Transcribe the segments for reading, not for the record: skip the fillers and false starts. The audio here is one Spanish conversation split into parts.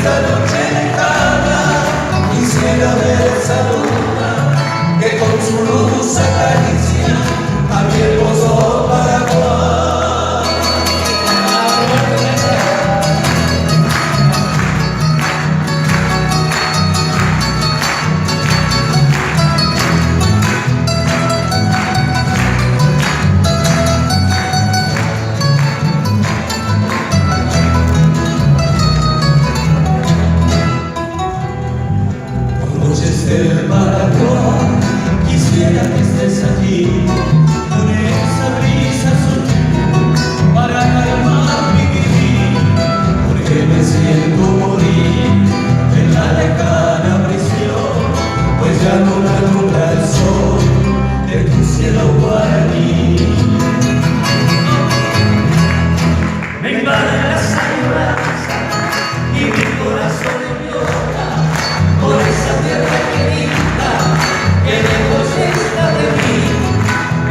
esta noche lejana quisiera ver esa luna que con su luz acaricia a mi hermoso Paraguay. Del Paraguay, quisiera que estés aquí con esa brisa sutil para calmar mi vivir, porque me siento morir en la lejana prisión, pues ya no me alumbra el sol de tu cielo guaraní. Me invaden las añoranzas y mi corazón llora por esa tierra querida que lejos está de mí.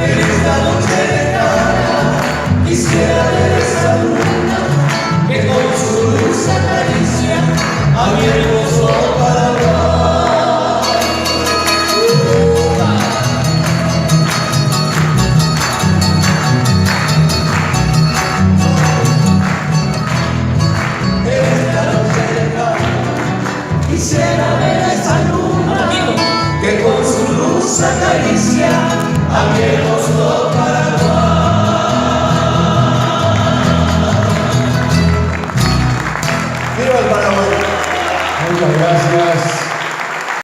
En esta noche lejana quisiera ver esa luna que con su luz acaricia a mi hermoso Paraguay. En esta noche lejana quisiera ver esa luna que con su luz acaricia a mi hermoso Paraguay.